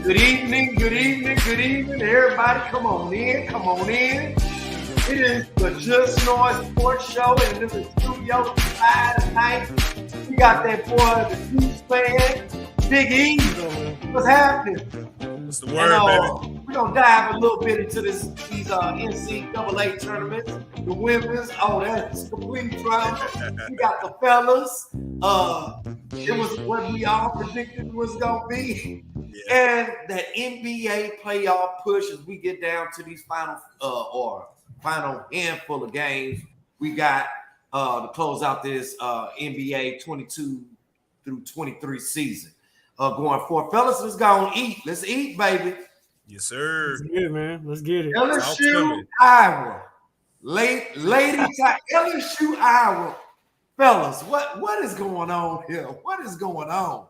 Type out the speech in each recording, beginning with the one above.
Good evening, good evening, good evening, everybody. Come on in, come on in. It is the Just Noise Sports Show, and in the studio tonight, we got that boy, the Chiefs fan, Big E. What's happening? What's the word, baby? We're going to dive a little bit into these NCAA tournaments, the women's. Oh, that's complete drama. We got the fellas. It was what we all predicted was going to be. Yeah. And the NBA playoff push as we get down to these final handful of games we got to close out this NBA 22 through 23 season. Going forward. Fellas, let's go and eat. Let's eat, baby. Yes, sir. Let's get it, man. Let's get it. LSU, Iowa. LSU, Iowa. Fellas, what is going on here? What is going on?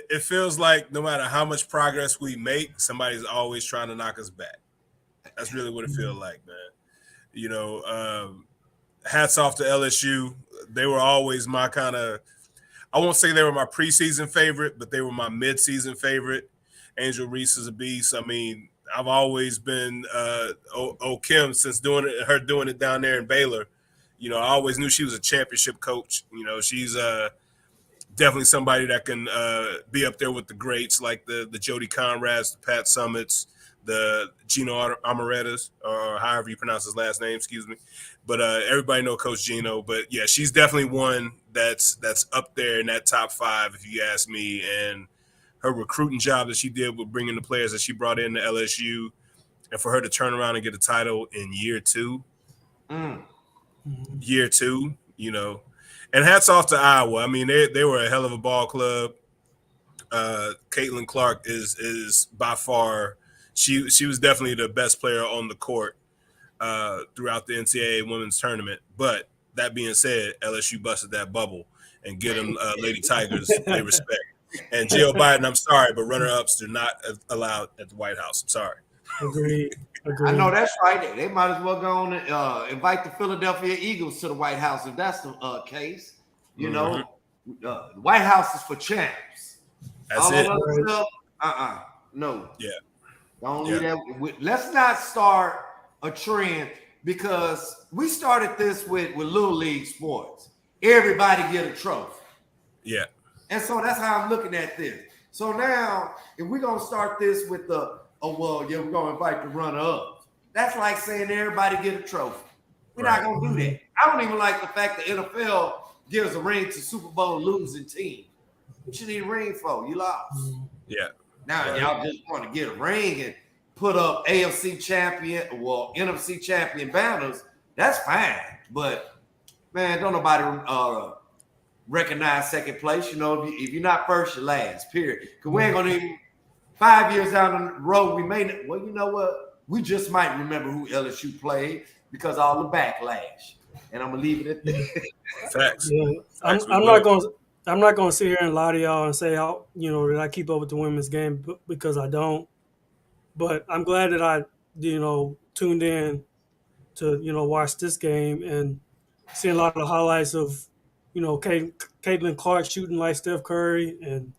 It feels like no matter how much progress we make, somebody's always trying to knock us back. That's really what it feels like, man. You know, hats off to LSU. They were always my kind of, I won't say they were my preseason favorite, but they were my midseason favorite. Angel Reese is a beast. I mean, I've always been Kim since doing it down there in Baylor. You know, I always knew she was a championship coach. You know, she's definitely somebody that can be up there with the greats like the Jody Conrads, the Pat Summits, the Gino Amaretas, or however you pronounce his last name, excuse me. But everybody know Coach Gino. But, yeah, she's definitely one that's up there in that top five, if you ask me. And her recruiting job that she did with bringing the players that she brought in to LSU, and for her to turn around and get a title in year two, you know. And hats off to Iowa. I mean, they were a hell of a ball club. Caitlin Clark is by far she was definitely the best player on the court throughout the NCAA women's tournament. But that being said, LSU busted that bubble and get them Lady Tigers they respect. And Jill Biden, I'm sorry, but runner-ups are not allowed at the White House. I'm sorry. Agreed. I know that's right. They might as well go on and invite the Philadelphia Eagles to the White House if that's the case. You know, the White House is for champs. That's all it. Other stuff, no. Yeah. Don't leave that. Let's not start a trend because we started this with Little League sports. Everybody get a trophy. Yeah. And so that's how I'm looking at this. So now, if we're going to start this with we're going to invite the runner-up. That's like saying everybody get a trophy. We're not going to do that. I don't even like the fact the NFL gives a ring to Super Bowl losing team. What you need a ring for? You lost. Yeah. Now y'all just want to get a ring and put up NFC champion, NFC champion banners. That's fine. But, man, don't nobody recognize second place. You know, if you're not first, you're last, period. Because we ain't going to even 5 years down the road, we may not. Well, you know what? We just might remember who LSU played because of all the backlash. And I'm gonna leave it at that. Facts. Yeah. I'm not gonna sit here and lie to y'all and say that I keep up with the women's game because I don't. But I'm glad that I tuned in to watch this game and seeing a lot of the highlights of Caitlin Clark shooting like Steph Curry and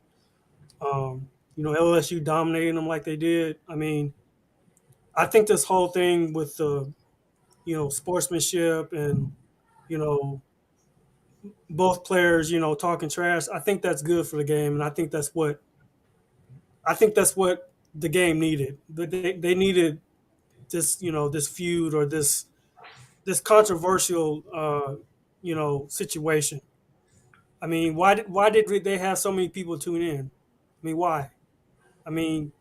LSU dominating them like they did. I mean, I think this whole thing with the sportsmanship and both players talking trash, I think that's good for the game, and I think that's what the game needed. They needed this this feud or this controversial situation. I mean, why did they have so many people tune in? I mean, why? I mean,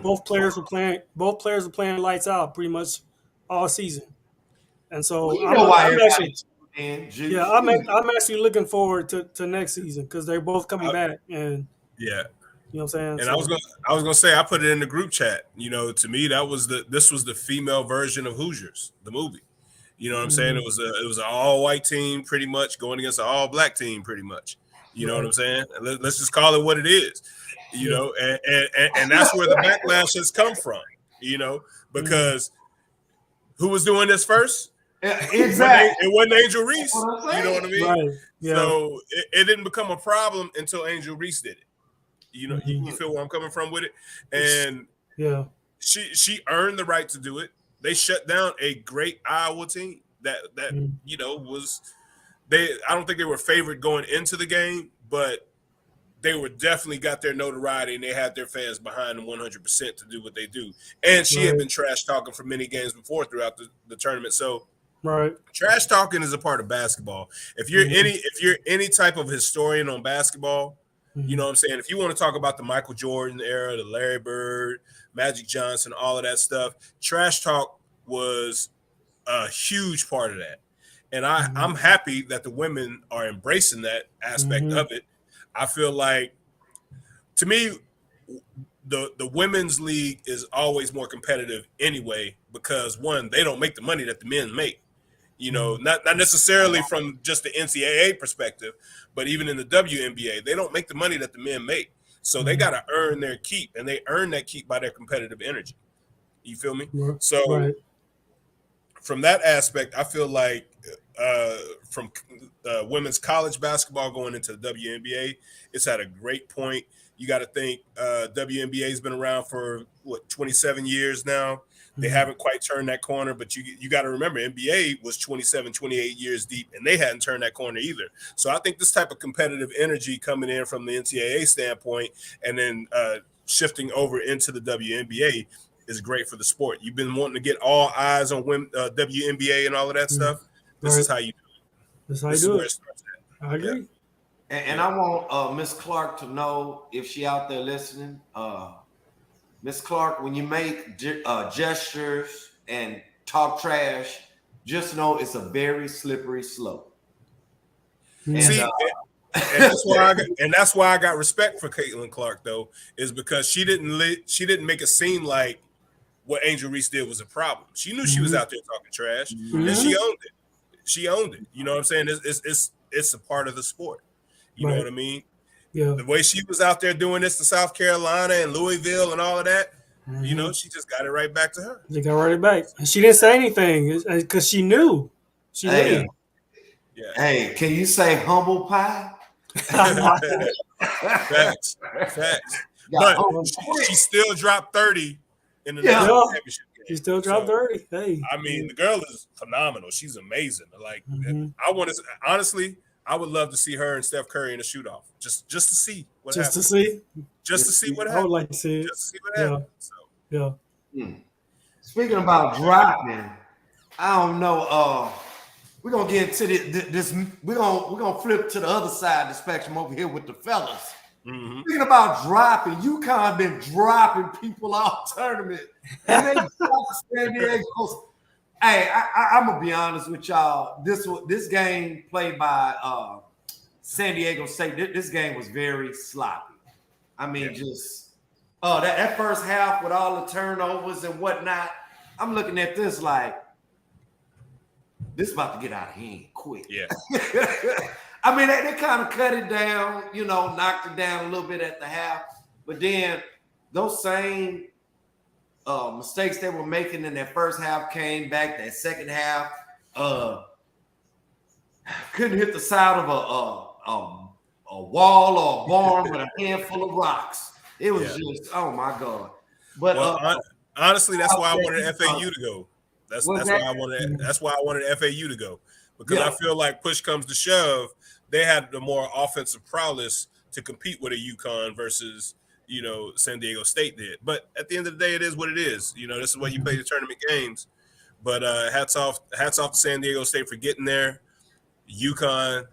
both players were playing lights out pretty much all season, and so I'm actually looking forward to next season because they're both coming back, and yeah, you know what I'm saying. And I was gonna say I put it in the group chat. You know, to me this was the female version of Hoosiers, the movie. You know what I'm saying? It was an all white team pretty much going against an all black team pretty much. You know what I'm saying? Let's just call it what it is. You know, and that's where the backlash has come from. You know, because who was doing this first? Exactly. It wasn't Angel Reese. That's what I'm You know what I mean? Right. Yeah. So it didn't become a problem until Angel Reese did it. You know, Mhm. you feel where I'm coming from with it, and Yeah. she earned the right to do it. They shut down a great Iowa team that Mhm. you know was they. I don't think they were favored going into the game, but they were definitely got their notoriety and they had their fans behind them 100% to do what they do. And she had Right. been trash talking for many games before throughout the tournament. So Right. trash talking is a part of basketball. If you're any type of historian on basketball, you know what I'm saying? If you want to talk about the Michael Jordan era, the Larry Bird, Magic Johnson, all of that stuff, trash talk was a huge part of that. And I'm happy that the women are embracing that aspect of it. I feel like, to me, the women's league is always more competitive anyway because, one, they don't make the money that the men make. You know, not necessarily from just the NCAA perspective, but even in the WNBA, they don't make the money that the men make. So they got to earn their keep, and they earn that keep by their competitive energy. You feel me? So Right. from that aspect, I feel like from women's college basketball going into the WNBA, it's at a great point. You got to think WNBA has been around for 27 years now. They haven't quite turned that corner, but you got to remember NBA was 27, 28 years deep, and they hadn't turned that corner either. So I think this type of competitive energy coming in from the NCAA standpoint and then shifting over into the WNBA is great for the sport. You've been wanting to get all eyes on women, WNBA and all of that stuff. This is how you do it. That's how you This is do where it. it starts at. I agree. And I want Miss Clark to know, if she out there listening, Miss Clark, when you make gestures and talk trash, just know it's a very slippery slope. And, See, and that's why I got respect for Caitlin Clark, though, is because she didn't make it seem like what Angel Reese did was a problem. She knew she was out there talking trash, and she owned it. She owned it. You know what I'm saying? It's a part of the sport. You know what I mean? Yeah. The way she was out there doing this to South Carolina and Louisville and all of that, you know, she just got it right back to her. She got right back. And she didn't say anything because she knew. She knew. Yeah. Hey, can you say humble pie? Facts. But she still dropped 30 in the national championship game. She still dropped 30. Hey. I mean, the girl is phenomenal. She's amazing. Like, I want to honestly, I would love to see her and Steph Curry in a shoot-off, just to see what happens. Just to see. Just to see what happens. I would like to see it. Just to see what happens. So. Yeah. Speaking about dropping, I don't know. We're gonna get into this. We're gonna flip to the other side of the spectrum over here with the fellas. Speaking about dropping, UConn been dropping people all tournament, and they dropped San Diego's. Hey, I'm gonna be honest with y'all. This game played by San Diego State. This game was very sloppy. I mean, just that first half with all the turnovers and whatnot. I'm looking at this like this is about to get out of hand quick. Yeah. I mean, they kind of cut it down, you know, knocked it down a little bit at the half, but then those same mistakes they were making in that first half came back. That second half, couldn't hit the side of a wall or a barn with a handful of rocks. It was just, oh my god! But honestly, that's why I wanted FAU to go. That's why I wanted FAU to go, because I feel like push comes to shove, they had the more offensive prowess to compete with a UConn versus, you know, San Diego State did. But at the end of the day, it is what it is. You know, this is why you play the tournament games. But hats off to San Diego State for getting there. UConn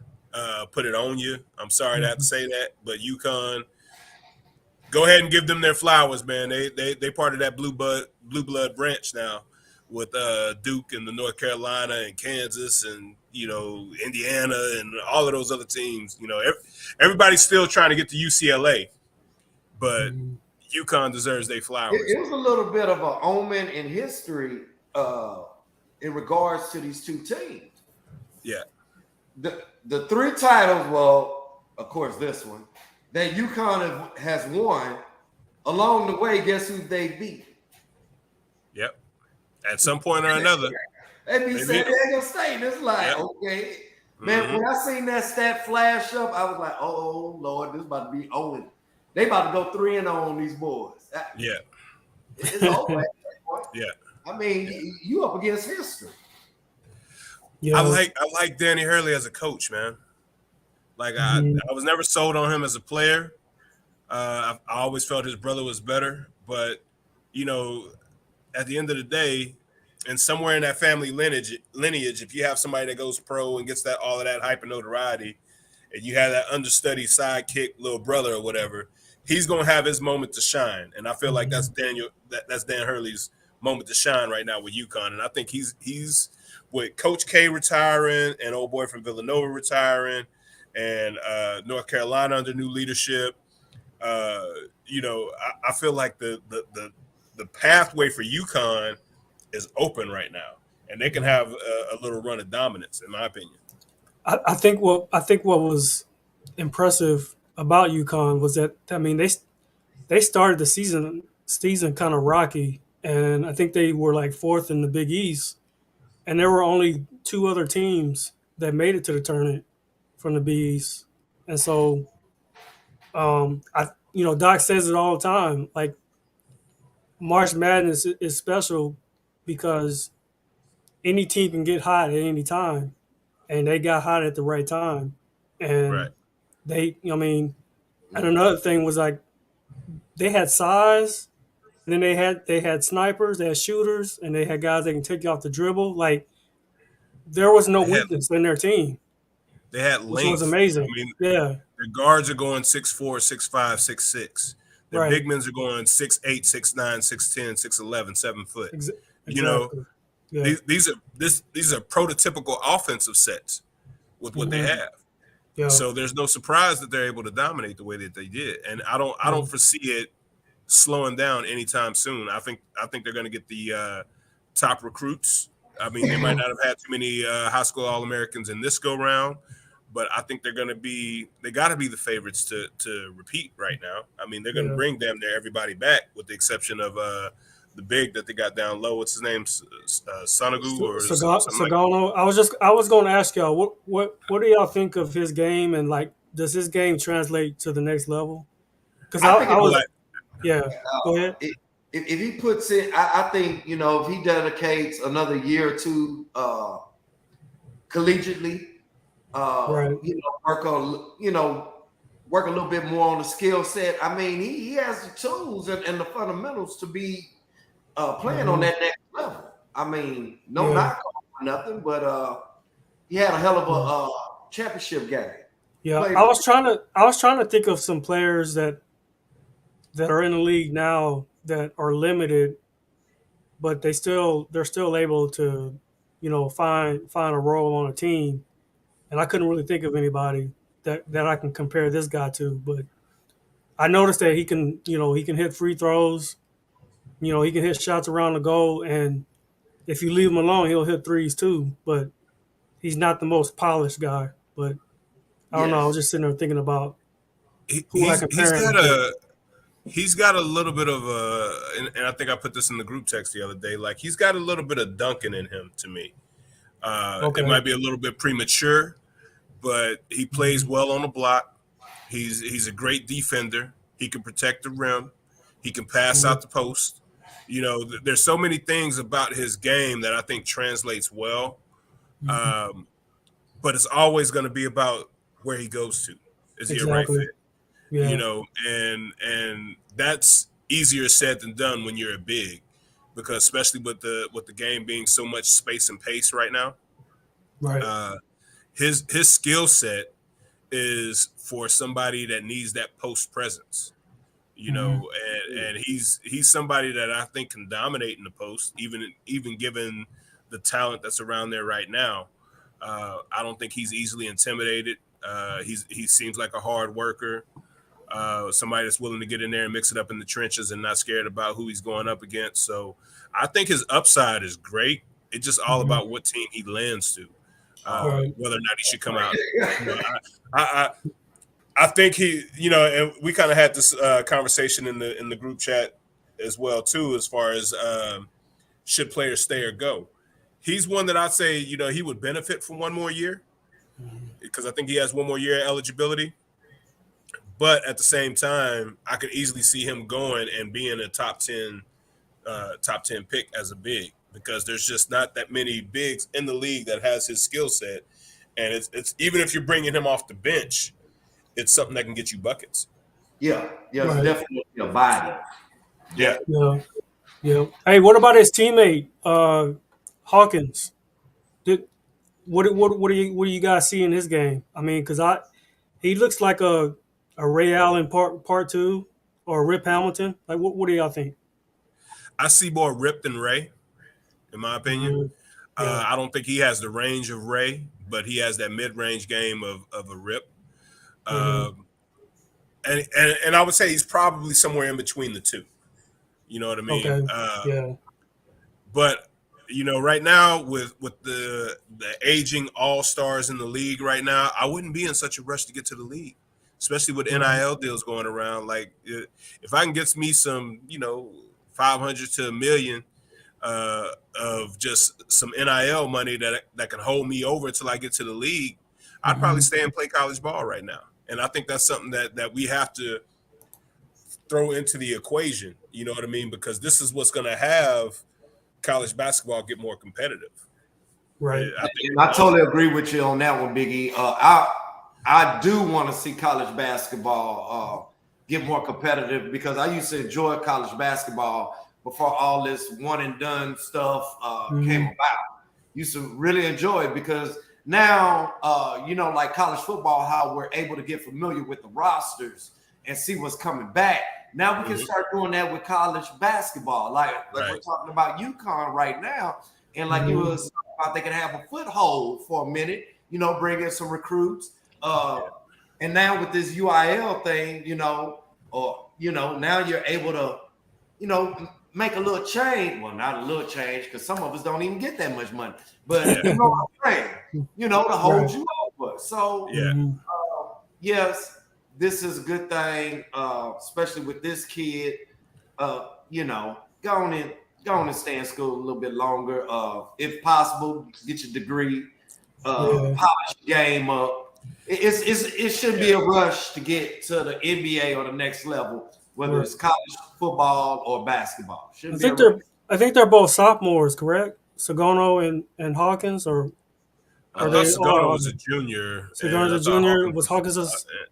put it on you. I'm sorry to have to say that, but UConn, go ahead and give them their flowers, man. They part of that blue blood branch now with Duke and the North Carolina and Kansas and, you know, Indiana and all of those other teams. You know, everybody's still trying to get to UCLA, but UConn deserves their flowers. It was a little bit of an omen in history in regards to these two teams. Yeah. The three titles, well, of course, this one, that UConn has won, along the way, guess who they beat? Yep. At some point or another. They be They San did. Diego State. It's like, Yep. okay. Man, Mhm. when I seen that stat flash up, I was like, oh, Lord, this about to be Owen. They about to go 3-0 on these boys. Yeah. It's over at that point. Yeah. I mean, you up against history. Yeah. I like Danny Hurley as a coach, man. Like I was never sold on him as a player. I always felt his brother was better, but you know, at the end of the day, and somewhere in that family lineage, if you have somebody that goes pro and gets that all of that hype and notoriety, and you have that understudy sidekick little brother or whatever, he's gonna have his moment to shine. And I feel like that's that's Dan Hurley's moment to shine right now with UConn. And I think he's with Coach K retiring and old boy from Villanova retiring and North Carolina under new leadership. You know, I feel like the pathway for UConn is open right now, and they can have a little run of dominance, in my opinion. I think what was impressive about UConn was that they started the season kind of rocky, and I think they were like fourth in the Big East, and there were only two other teams that made it to the tournament from the Big East, and so Doc says it all the time, like March Madness is special because any team can get hot at any time, and they got hot at the right time, and Right. and another thing was like they had size, and then they had snipers, they had shooters, and they had guys that can take you off the dribble. Like there was no They had weakness in their team, they had which was length. I amazing. mean, Yeah, their guards are going 6'4", 6'5", 6'6". Their right. big men are going 6'8", 6'9", 6'10", 6'11", 7 foot. You know, Exactly. Yeah. these are prototypical offensive sets with what they Mhm. have. Yeah. So there's no surprise that they're able to dominate the way that they did, and I don't foresee it slowing down anytime soon. I think they're going to get the top recruits. I mean, they might not have had too many high school All-Americans in this go round, but I think they got to be the favorites to repeat right now. I mean, they're going to bring damn near everybody back with the exception of the big that they got down low. What's his name? Sonagu or something like that. Sagano. I was going to ask y'all what do y'all think of his game, and like does his game translate to the next level? Because I was go ahead. If he puts it, I think if he dedicates another year or two collegiately, Right. work a little bit more on the skill set. I mean, he has the tools and the fundamentals to be playing on that next level. I mean, no knock on nothing, but he had a hell of a championship game. Yeah, I was trying to think of some players that are in the league now that are limited, but they're still able to, find a role on a team. And I couldn't really think of anybody that I can compare this guy to. But I noticed that he can hit free throws, he can hit shots around the goal, and if you leave him alone, he'll hit threes too. But he's not the most polished guy. But I don't know. I was just sitting there thinking about who I compare him to. He's got a little bit of and I think I put this in the group text the other day. Like he's got a little bit of Duncan in him to me. It might be a little bit premature, but he plays well on the block. He's a great defender. He can protect the rim. He can pass out the post. There's so many things about his game that I think translates well. But it's always going to be about where he goes to. Is he a right fit? Yeah. And that's easier said than done when you're a big, because especially with the game being so much space and pace right now. Right. His skill set is for somebody that needs that post presence, and he's somebody that I think can dominate in the post, even given the talent that's around there right now. I don't think he's easily intimidated. He seems like a hard worker. Somebody that's willing to get in there and mix it up in the trenches and not scared about who he's going up against. So I think his upside is great. It's just all about what team he lands to, whether or not he should come out. I think he, and we kind of had this conversation in the group chat as well too, as far as should players stay or go. he's one that I'd say, he would benefit from one more year because I think he has one more year eligibility. But at the same time, I could easily see him going and being a top 10 pick as a big, because there's just not that many bigs in the league that has his skill set. And it's even if you're bringing him off the bench, it's something that can get you buckets. Yeah, it's Right. definitely a body. Yeah. Yeah. Hey, what about his teammate, Hawkins? What do you guys see in his game? I mean, because he looks like a Ray Allen part two, or Rip Hamilton. Like, what do y'all think? I see more Rip than Ray, in my opinion. Yeah. I don't think he has the range of Ray, but he has that mid-range game of a Rip. And I would say he's probably somewhere in between the two. You know what I mean? Okay. Yeah. But right now with the aging all-stars in the league right now, I wouldn't be in such a rush to get to the league, especially with NIL deals going around. Like, if I can get me some, 500 to $1 million of just some NIL money that can hold me over until I get to the league, I'd probably stay and play college ball right now. And I think that's something that we have to throw into the equation. You know what I mean? Because this is what's going to have college basketball get more competitive. Right. I totally agree with you on that one, Biggie. I do want to see college basketball get more competitive, because I used to enjoy college basketball before all this one and done stuff came about. Used to really enjoy it, because now, like college football, how we're able to get familiar with the rosters and see what's coming back. Now we can start doing that with college basketball. Like we're talking about UConn right now. And like you was talking about, they can have a foothold for a minute, bring in some recruits. And now with this UIL thing, now you're able to, make a little change. Well, not a little change, because some of us don't even get that much money. But you know what I'm saying? To hold you over. So yes, this is a good thing, especially with this kid. Go on and stay in school a little bit longer. If possible, get your degree, polish your game up. It should be a rush to get to the NBA or the next level, whether it's college football or basketball. I think they're both sophomores, correct? Sagono and Hawkins, or I thought Sagono was a junior. Sagono's a junior. Was Hawkins a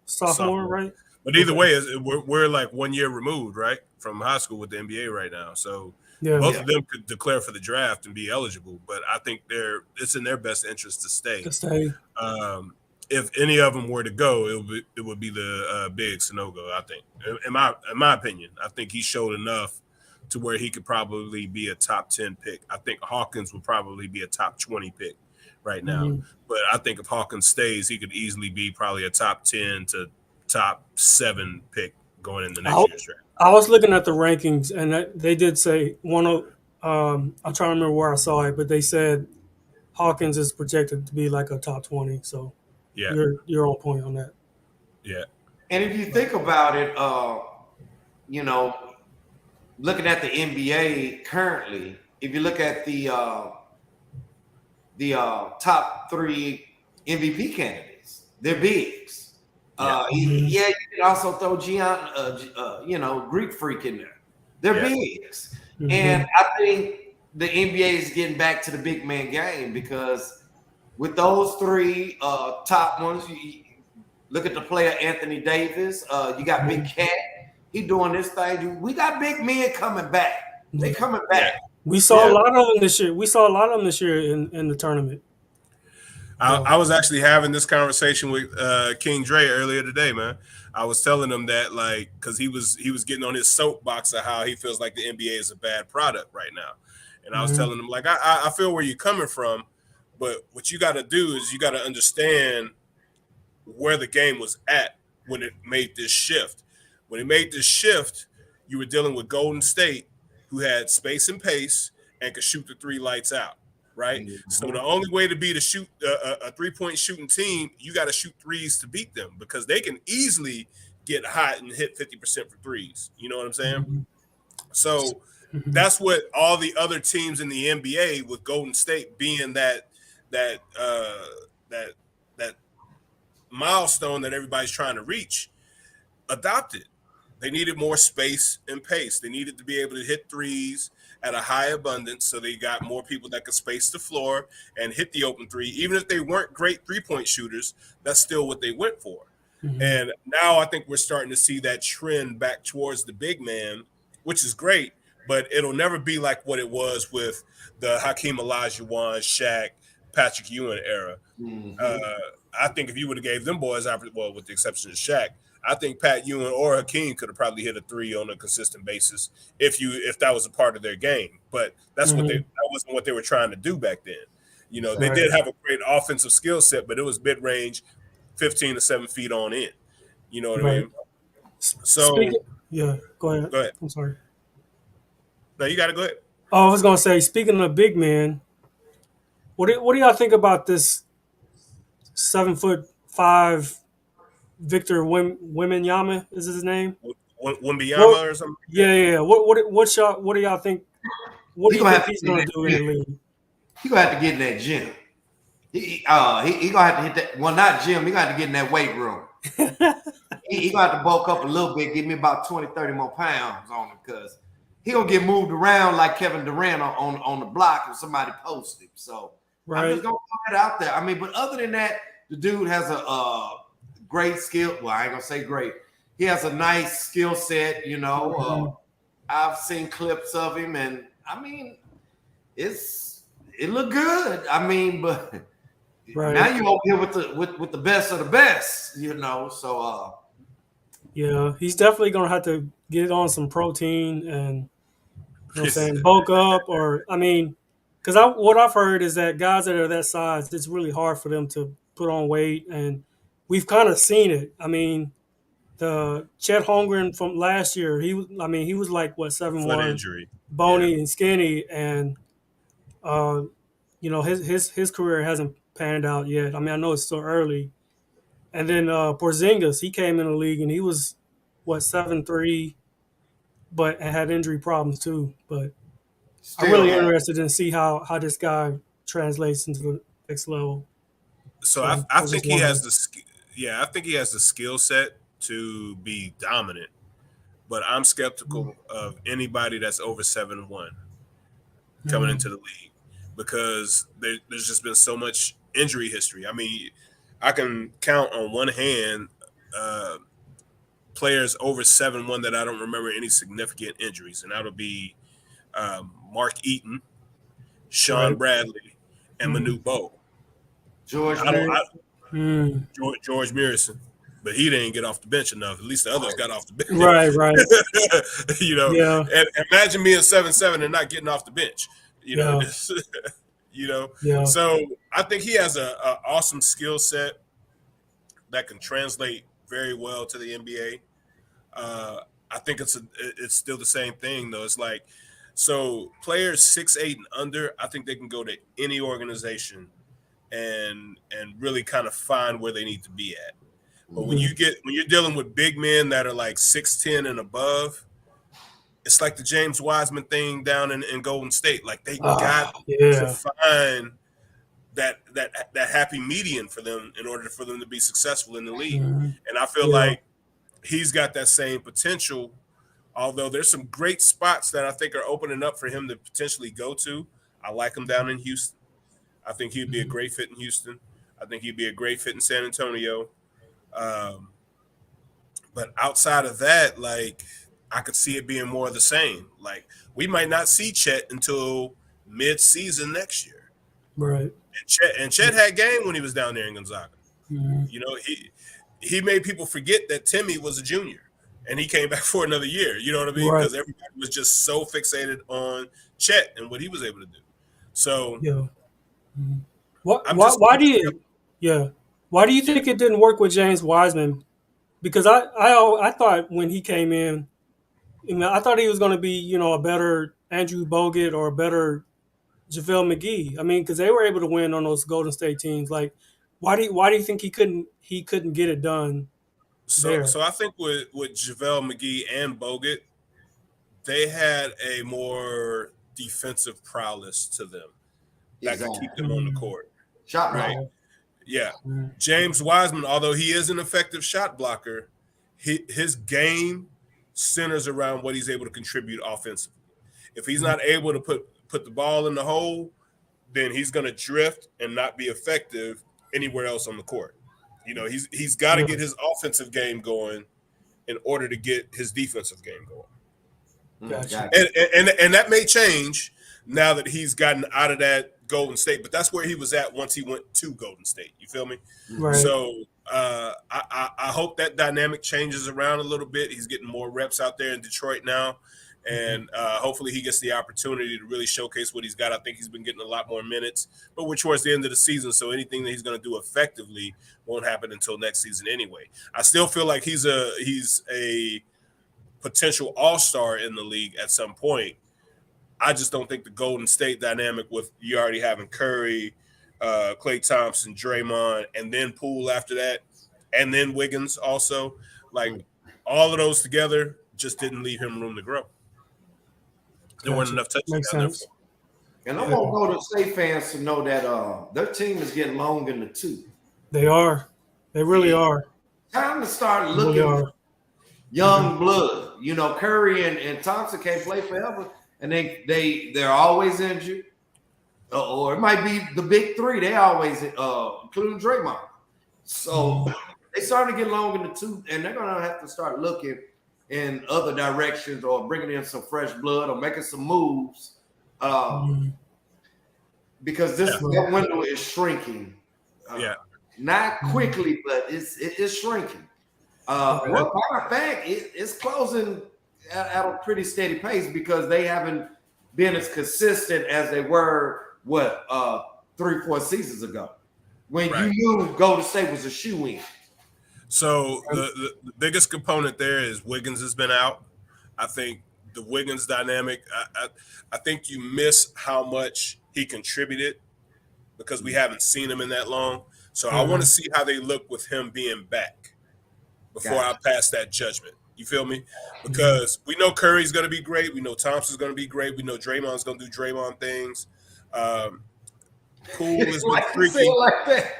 sophomore, right? But either way, we're like 1 year removed, right, from high school with the NBA right now. So both of them could declare for the draft and be eligible. But I think it's in their best interest to stay. If any of them were to go, it would be the big Sanogo. I think, in my opinion, I think he showed enough to where he could probably be a top 10 pick. I think Hawkins would probably be a top 20 pick right now. But I think if Hawkins stays, he could easily be probably a top 10 to top 7 pick going in the next year's draft. I was looking at the rankings, and they did say I'm trying to remember where I saw it, but they said Hawkins is projected to be like a top 20. So you're on point on that. Yeah. And if you think about it, looking at the NBA currently, if you look at the top 3 MVP candidates, they're bigs. You can also throw Greek Freak in there. They're bigs. And I think the NBA is getting back to the big man game, because with those 3 top ones, you look at the player Anthony Davis. You got Big Cat. He doing this thing. We got big men coming back. They coming back. We saw a lot of them this year. In the tournament. I was actually having this conversation with King Dre earlier today, man. I was telling him that, like, because he was getting on his soapbox of how he feels like the NBA is a bad product right now. And I was telling him, like, I feel where you're coming from, but what you got to do is you got to understand where the game was at when it made this shift. When it made this shift, you were dealing with Golden State, who had space and pace and could shoot the 3 lights out, right? So the only way to be to shoot a 3-point shooting team, you got to shoot 3s to beat them, because they can easily get hot and hit 50% for 3s. You know what I'm saying? So that's what all the other teams in the NBA, with Golden State being that that that milestone that everybody's trying to reach, adopted. They needed more space and pace. They needed to be able to hit threes at a high abundance, so they got more people that could space the floor and hit the open three. Even if they weren't great 3-point shooters, that's still what they went for. Mhm. And now I think we're starting to see that trend back towards the big man, which is great, but it'll never be like what it was with the Hakeem Olajuwon, Shaq, Patrick Ewing era. I think if you would have gave them boys, well, with the exception of Shaq, I think Pat Ewing or Hakeem could have probably hit a three on a consistent basis if that was a part of their game. But that's that wasn't what they were trying to do back then. You know, they did have a great offensive skill set, but it was mid range, 15 to 7 feet on in. You know what I mean? So go ahead. Go ahead. I'm sorry. No, you got to go ahead. Oh, I was gonna say, speaking of big men, what do y'all think about this 7'5" Victor Wembanyama? Is his name? Wembanyama or something? Yeah. What do y'all think? What do you think he's gonna do in the league? He gonna have to get in that gym. He gonna have to hit that. Well, not gym. He gonna have to get in that weight room. he gonna have to bulk up a little bit, give me about 20, 30 more pounds on him, because he gonna get moved around like Kevin Durant on the block if somebody posts him. So I'm just gonna put it out there. I mean, but other than that, the dude has a great skill. Well, I ain't gonna say great. He has a nice skill set. You know, I've seen clips of him, and I mean, it looked good. I mean, but now you over here with the best of the best. You know, so yeah, he's definitely gonna have to get on some protein and, you know what I'm saying, bulk up, or I mean, because what I've heard is that guys that are that size, it's really hard for them to put on weight, and we've kind of seen it. I mean, the Chet Holmgren from last year, he was like what 7'1", bony and skinny, and you know, his career hasn't panned out yet. I mean, I know it's still early. And then Porzingis, he came in the league and he was what 7'3", but had injury problems too. But I'm really interested in see how this guy translates into the next level. So I think he has I think he has the skill set to be dominant, but I'm skeptical of anybody that's over 7'1" coming into the league, because there's just been so much injury history. I mean, I can count on one hand players over 7'1" that I don't remember any significant injuries, and that'll be Mark Eaton, Sean Bradley, and Manute Bol. George Murison, but he didn't get off the bench enough. At least the others got off the bench. Right. You know, and imagine being 7'7" and not getting off the bench. You know, you know. So I think he has a awesome skill set that can translate very well to the NBA. I think it's still the same thing though. It's like, so players 6'8" and under, I think they can go to any organization and really kind of find where they need to be at. But when you're dealing with big men that are like 6'10" and above, it's like the James Wiseman thing down in Golden State. Like they got to find that happy median for them in order for them to be successful in the league. And I feel like he's got that same potential, although there's some great spots that I think are opening up for him to potentially go to. I like him down in Houston. I think he'd be a great fit in Houston. I think he'd be a great fit in San Antonio. But outside of that, like, I could see it being more of the same. Like, we might not see Chet until mid-season next year. Right. And Chet had game when he was down there in Gonzaga. You know, he made people forget that Timmy was a junior and he came back for another year. You know what I mean? Because everybody was just so fixated on Chet and what he was able to do. So why do you think it didn't work with James Wiseman? Because I thought when he came in, I thought he was going to be, you know, a better Andrew Bogut or a better JaVale McGee. I mean, because they were able to win on those Golden State teams. Like, why do you think he couldn't get it done? So I think with JaVale McGee and Bogut, they had a more defensive prowess to them that could keep them on the court. Shot Right. blocker. Yeah. James Wiseman, although he is an effective shot blocker, his game centers around what he's able to contribute offensively. If he's not able to put the ball in the hole, then he's going to drift and not be effective anywhere else on the court. You know, he's got to get his offensive game going in order to get his defensive game going. Gotcha. And that may change now that he's gotten out of that Golden State, but that's where he was at once he went to Golden State. You feel me? Right. So I hope that dynamic changes around a little bit. He's getting more reps out there in Detroit now, and hopefully he gets the opportunity to really showcase what he's got. I think he's been getting a lot more minutes, but we're towards the end of the season, so anything that he's going to do effectively won't happen until next season anyway. I still feel like he's a potential all-star in the league at some point. I just don't think the Golden State dynamic with you already having Curry, Klay Thompson, Draymond, and then Poole after that, and then Wiggins also, like all of those together just didn't leave him room to grow. There weren't enough touches. Makes down there sense. And I want Golden State fans to know that their team is getting long in the tooth. They are. They really are. Time to start They looking really for are. young blood. You know, Curry and Thompson can't play forever, and they're always injured. Or it might be the big three. They always, including Draymond. So they starting to get long in the tooth, and they're gonna have to start looking in other directions, or bringing in some fresh blood, or making some moves, because that window is shrinking. Not quickly, but it's shrinking. Well, matter of fact, it's closing at a pretty steady pace because they haven't been as consistent as they were 3-4 seasons ago when you knew Golden State was a shoe-in. So the biggest component there is Wiggins has been out. I think the Wiggins dynamic, I think you miss how much he contributed because we haven't seen him in that long. So I want to see how they look with him being back before I pass that judgment. You feel me? Because we know Curry's going to be great. We know Thompson's going to be great. We know Draymond's going to do Draymond things. Poole has been freaky. Like that.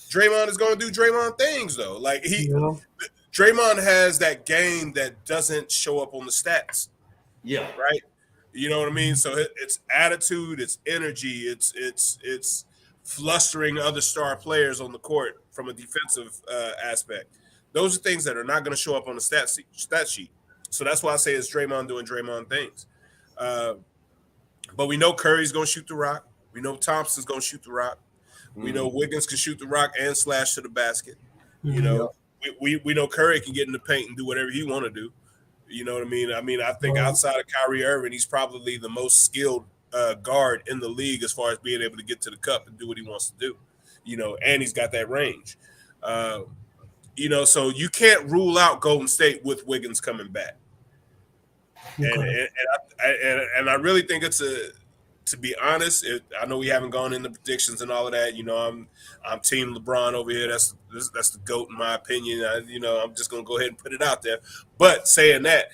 Draymond is going to do Draymond things, though. Like Draymond has that game that doesn't show up on the stats. Yeah. Right. You know what I mean? So it's attitude, it's energy, it's flustering other star players on the court from a defensive aspect. Those are things that are not going to show up on the stat sheet. So that's why I say it's Draymond doing Draymond things. But we know Curry's going to shoot the rock. We know Thompson's going to shoot the rock. We know Wiggins can shoot the rock and slash to the basket. You know, we know Curry can get in the paint and do whatever he want to do. You know what I mean? I think outside of Kyrie Irving, he's probably the most skilled guard in the league as far as being able to get to the cup and do what he wants to do. You know, and he's got that range. You know, so you can't rule out Golden State with Wiggins coming back. And I really think it's to be honest, I know we haven't gone into predictions and all of that. You know, I'm Team LeBron over here. That's the GOAT in my opinion. I'm just gonna go ahead and put it out there. But saying that,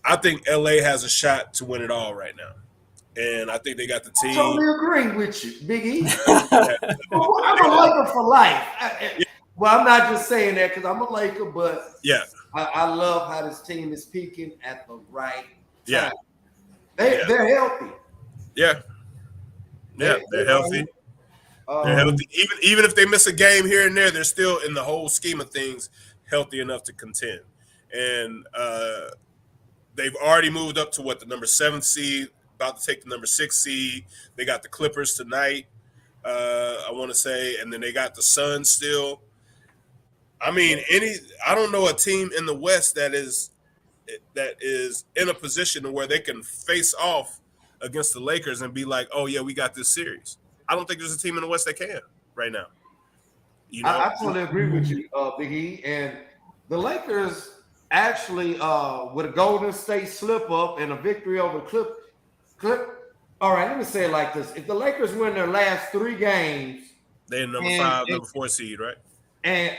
I think LA has a shot to win it all right now, and I think they got the team. I totally agree with you, Big E. I'm a Laker for life. Well, I'm not just saying that because I'm a Laker, but I love how this team is peaking at the right time. They're healthy. They're healthy. They're healthy. Even if they miss a game here and there, they're still in the whole scheme of things healthy enough to contend. And they've already moved up to the number 7 seed, about to take the number 6 seed. They got the Clippers tonight, I want to say, and then they got the Suns still. I mean, I don't know a team in the West that is in a position where they can face off against the Lakers and be like, oh yeah, we got this series. I don't think there's a team in the West that can right now. You know? I totally agree with you, Big E. And the Lakers actually, with a Golden State slip up and a victory over Clip. All right, let me say it like this: if the Lakers win their last 3 games, they're number 5, number 4 seed, right? And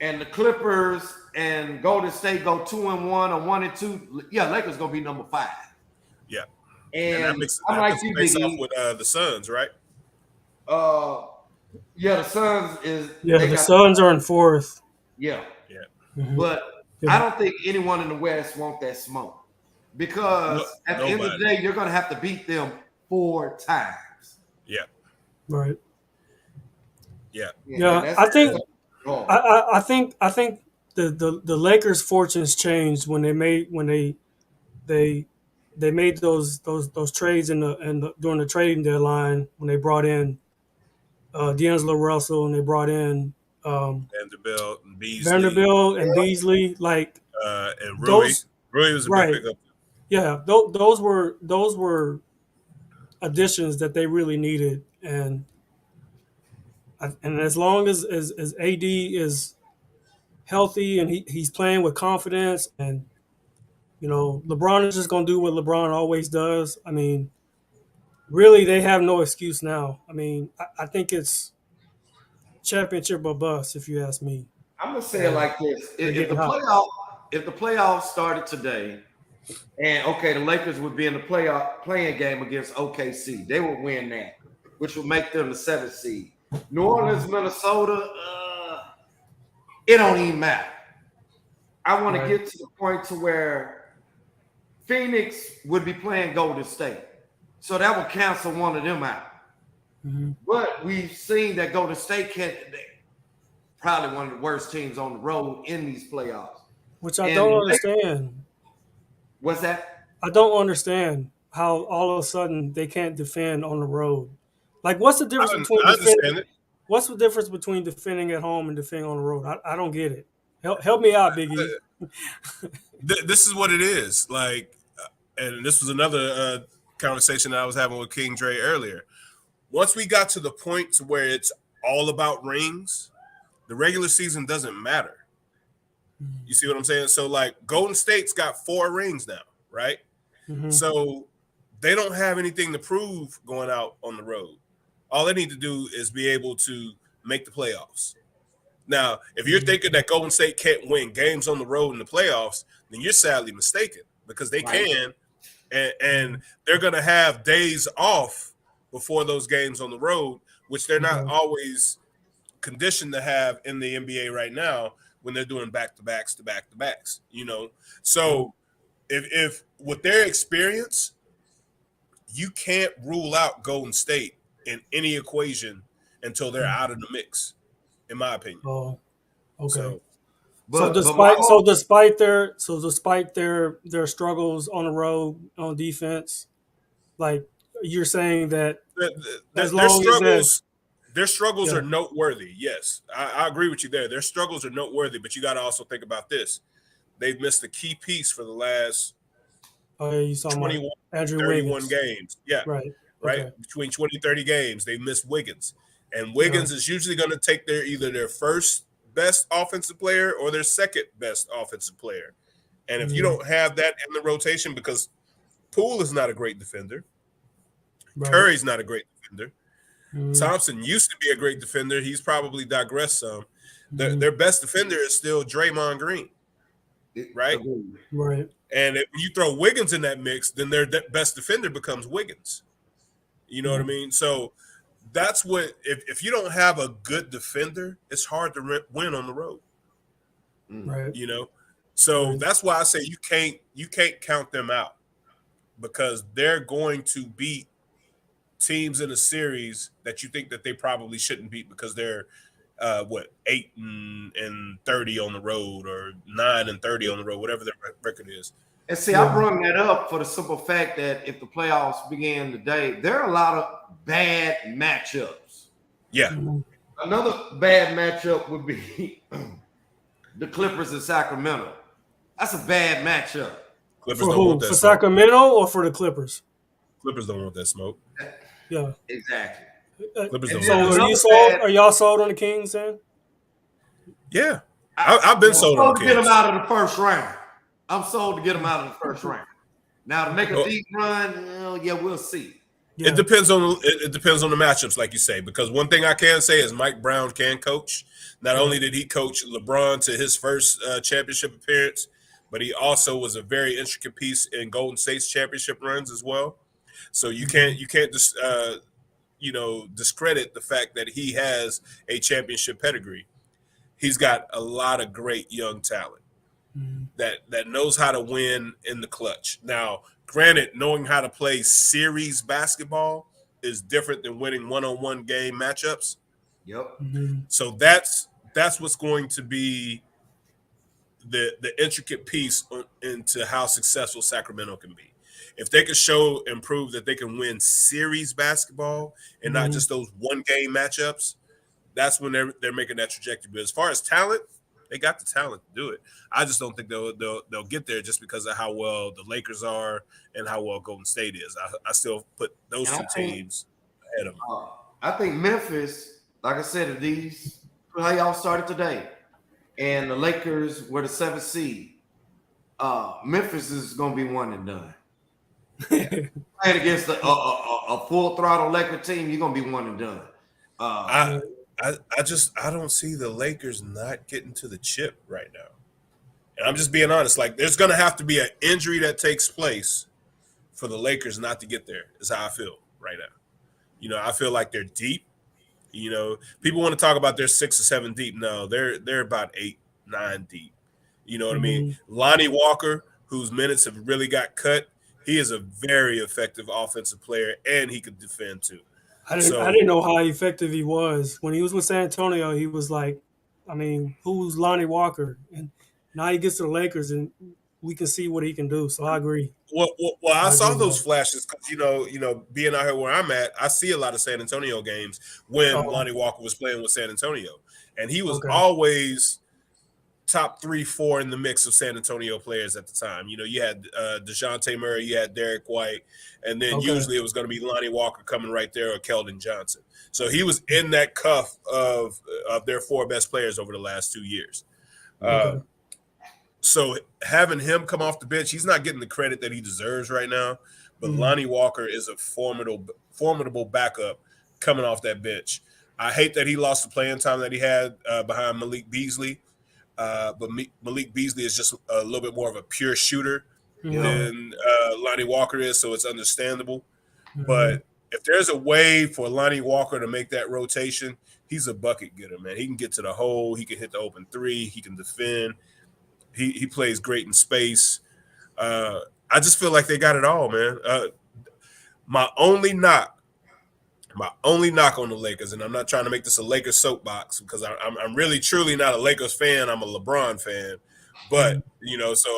and the Clippers and Golden State go 2-1 or 1-2, yeah, Lakers gonna be number 5. Yeah. And that makes I'm like you, face Big off E. with the Suns, right? Yeah, the Suns is the Suns are in 4th. yeah. Yeah. Mhm. But I don't think anyone in the West want that smoke because at the end of the day, you're gonna have to beat them 4 times. Yeah. Right. Yeah. Yeah, I think the Lakers' fortunes changed when they made those trades during the trading deadline when they brought in D'Angelo Russell and they brought in Vanderbilt and Beasley. Vanderbilt and Beasley, like and Rui. those. Rui was a Right. big pickup. Yeah, those were additions that they really needed, and as long as AD is healthy and he's playing with confidence, and LeBron is just gonna do what LeBron always does. I mean, really, they have no excuse now. I mean, I think it's championship or bust, if you ask me. I'm gonna say it like this: if the playoffs started today, and okay, the Lakers would be in the playing game against OKC, they would win that, which would make them the 7th seed. New Orleans, Minnesota, it don't even matter. I want to get to the point to where Phoenix would be playing Golden State, so that would cancel one of them out. Mm-hmm. But we've seen that Golden State probably one of the worst teams on the road in these playoffs. Which I don't understand. What's that? I don't understand how all of a sudden they can't defend on the road. Like, what's the difference What's the difference between defending at home and defending on the road? I don't get it. Help me out, Big E. This is what it is. Like, and this was another conversation that I was having with King Dre earlier. Once we got to the point to where it's all about rings, the regular season doesn't matter. You see what I'm saying? So, like, Golden State's got 4 rings now, right? Mm-hmm. So they don't have anything to prove going out on the road. All they need to do is be able to make the playoffs. Now, if you're thinking that Golden State can't win games on the road in the playoffs, then you're sadly mistaken, because they can, and they're going to have days off before those games on the road, which they're not always conditioned to have in the NBA right now when they're doing back-to-backs to back-to-backs, So if with their experience, you can't rule out Golden State in any equation until they're out of the mix, in my opinion. Oh, okay. So, despite their struggles on the road on defense, like you're saying that their struggles are noteworthy. Yes, I agree with you there. Their struggles are noteworthy, but you got to also think about this. They've missed a key piece for the last 21, 31 games. Yeah, right. Okay. Between 20 and 30 games, they missed Wiggins. And Wiggins is usually going to take either their first best offensive player or their second best offensive player. And if you don't have that in the rotation, because Poole is not a great defender, Curry's not a great defender, Thompson used to be a great defender. He's probably digressed some. Their best defender is still Draymond Green, right? Right. And when you throw Wiggins in that mix, then their best defender becomes Wiggins. You know what I mean? So that's what if you don't have a good defender, it's hard to win on the road. Right. So that's why I say you can't count them out, because they're going to beat teams in a series that you think that they probably shouldn't beat, because they're 8 and 30 on the road, or 9 and 30 on the road, whatever their record is. And see, I brought that up for the simple fact that if the playoffs began today, there are a lot of bad matchups. Yeah. Another bad matchup would be the Clippers in Sacramento. That's a bad matchup. Clippers don't want that for smoke. Sacramento or for the Clippers? Clippers don't want that smoke. Yeah. Exactly. Clippers don't So want that are y'all sold on the Kings then? Yeah. I've been sold on the Kings. Get them out of the first round. I'm sold to get them out of the first round. Now to make a deep run, we'll see. It depends on the matchups, like you say, because one thing I can say is Mike Brown can coach. Not only did he coach LeBron to his first championship appearance, but he also was a very intricate piece in Golden State's championship runs as well. So you can't discredit the fact that he has a championship pedigree. He's got a lot of great young talent that knows how to win in the clutch. Now, granted, knowing how to play series basketball is different than winning one-on-one game matchups. Yep. So that's what's going to be the intricate piece into how successful Sacramento can be. If they can show and prove that they can win series basketball and not just those one-game matchups, that's when they're making that trajectory. But as far as talent, they got the talent to do it. I just don't think they'll get there just because of how well the Lakers are and how well Golden State is. I still put those two teams ahead of them. I think Memphis, like I said, how y'all started today, and the Lakers were the 7th seed. Memphis is going to be one and done. Playing against a full throttle Laker team, you're going to be one and done. I don't see the Lakers not getting to the chip right now. And I'm just being honest. Like, there's going to have to be an injury that takes place for the Lakers not to get there, is how I feel right now. I feel like they're deep. People want to talk about they're 6 or 7 deep. No, they're about 8, 9 deep. You know what I mean? Lonnie Walker, whose minutes have really got cut, he is a very effective offensive player, and he could defend too. I didn't know how effective he was. When he was with San Antonio, he was like, who's Lonnie Walker? And now he gets to the Lakers, and we can see what he can do. So I agree. Well, I saw those flashes because, being out here where I'm at, I see a lot of San Antonio games when Lonnie Walker was playing with San Antonio. And he was always top 3, 4 in the mix of San Antonio players at the time. You had DeJounte Murray, you had Derek White, and then usually it was going to be Lonnie Walker coming right there or Keldon Johnson. So he was in that cuff of their 4 best players over the last 2 years. So having him come off the bench, he's not getting the credit that he deserves right now. But Lonnie Walker is a formidable backup coming off that bench. I hate that he lost the playing time that he had behind Malik Beasley. But Malik Beasley is just a little bit more of a pure shooter than Lonnie Walker is, so it's understandable. But if there's a way for Lonnie Walker to make that rotation, he's a bucket getter, man. He can get to the hole. He can hit the open 3. He can defend. He plays great in space. I just feel like they got it all, man. My only knock on the Lakers, and I'm not trying to make this a Lakers soapbox because I'm really truly not a Lakers fan. I'm a LeBron fan, but so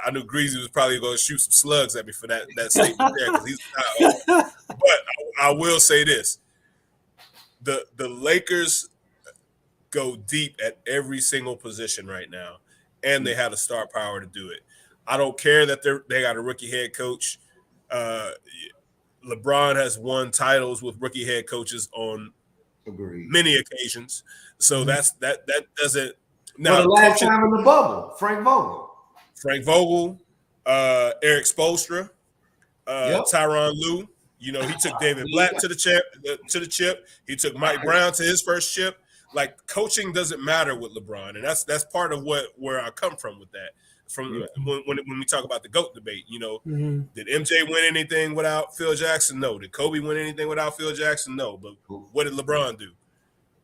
I knew Greasy was probably going to shoot some slugs at me for that statement there because he's not. But I will say this: the Lakers go deep at every single position right now, and they have the star power to do it. I don't care that they got a rookie head coach. LeBron has won titles with rookie head coaches on many occasions. So that doesn't now the last time in the bubble, Frank Vogel, Eric Spoelstra, Tyronn Lue. He took David Blatt to the chip. He took Mike Brown to his first chip. Like, coaching doesn't matter with LeBron, and that's part of where I come from with that. When we talk about the GOAT debate, did MJ win anything without Phil Jackson? No. Did Kobe win anything without Phil Jackson? No. But what did LeBron do?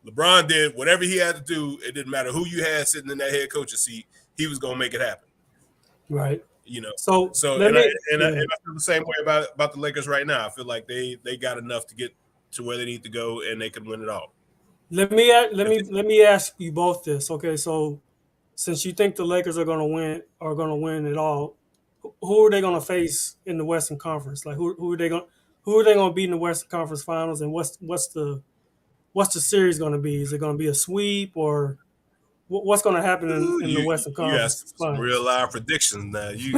LeBron did whatever he had to do. It didn't matter who you had sitting in that head coaching seat. He was going to make it happen. Right. So I feel the same way about the Lakers right now. I feel like they got enough to get to where they need to go, and they can win it all. Let me ask you both this. Okay, so since you think the Lakers are going to win it all, who are they going to face in the Western Conference? Like, who are they going to beat in the Western Conference Finals, and what's the series going to be? Is it going to be a sweep, or what's going to happen in the Western Conference? Some real live predictions now. We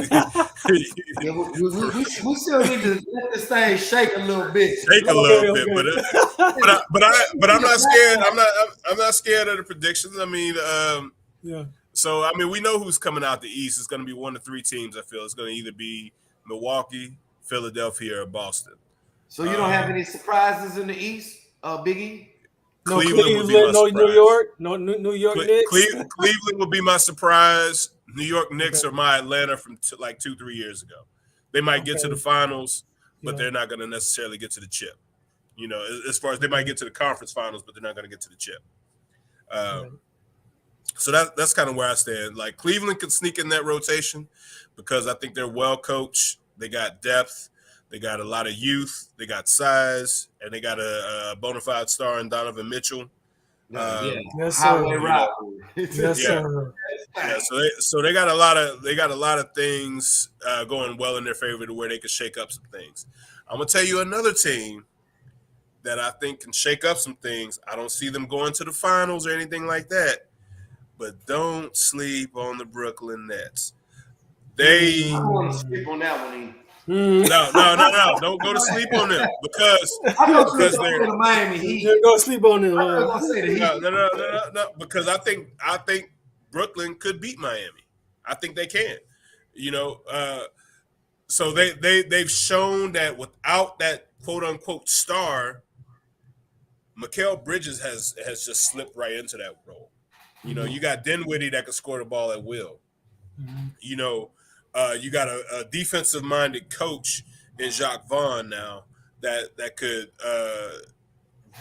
still need to let this thing shake a little bit. But I'm not scared. I'm not scared of the predictions. I mean, So we know who's coming out the East. It's going to be one of 3 teams. I feel it's going to either be Milwaukee, Philadelphia, or Boston. So you don't have any surprises in the East, Big E? No Cleveland would be my Cleveland, no surprise. New York, no New York Knicks. Cleveland would be my surprise. New York Knicks Okay. are my Atlanta from like 2-3 years ago. They might get to the finals, but they're not going to necessarily get to the chip. You know, as far as they might get to the conference finals, but they're not going to get to the chip. So that's kind of where I stand. Like Cleveland could sneak in that rotation because I think they're well coached. They got depth. They got a lot of youth. They got size, and they got a bona fide star in Donovan Mitchell. Yes, sir. Highway route. Yes, sir. Yeah, so they got a lot of things going well in their favor to where they can shake up some things. I'm gonna tell you another team that I think can shake up some things. I don't see them going to the finals or anything like that, but don't sleep on the Brooklyn Nets. I don't want to sleep on that one. No. Don't go to sleep on them because they're the Miami Heat. You're gonna sleep on this one. no, because I think Brooklyn could beat Miami. I think they can. You know, so they've shown that without that quote unquote star, Mikal Bridges has just slipped right into that role. You know, you got Dinwiddie that can score the ball at will. You know, you got a defensive-minded coach in Jacques Vaughn now that could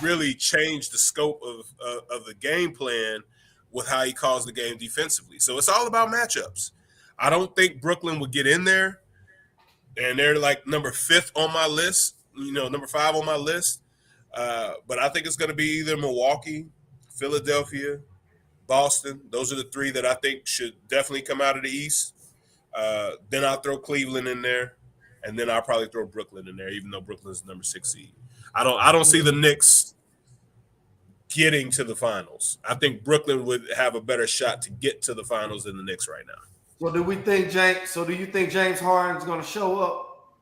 really change the scope of the game plan with how he calls the game defensively. So it's all about matchups. I don't think Brooklyn would get in there, and they're like number 5 on my list, number 5 on my list. But I think it's going to be either Milwaukee, Philadelphia, Boston. Those are the 3 that I think should definitely come out of the East. Then I'll throw Cleveland in there, and then I'll probably throw Brooklyn in there, even though Brooklyn's number 6 seed. I don't see the Knicks getting to the finals. I think Brooklyn would have a better shot to get to the finals than the Knicks right now. So do you think James Harden's going to show up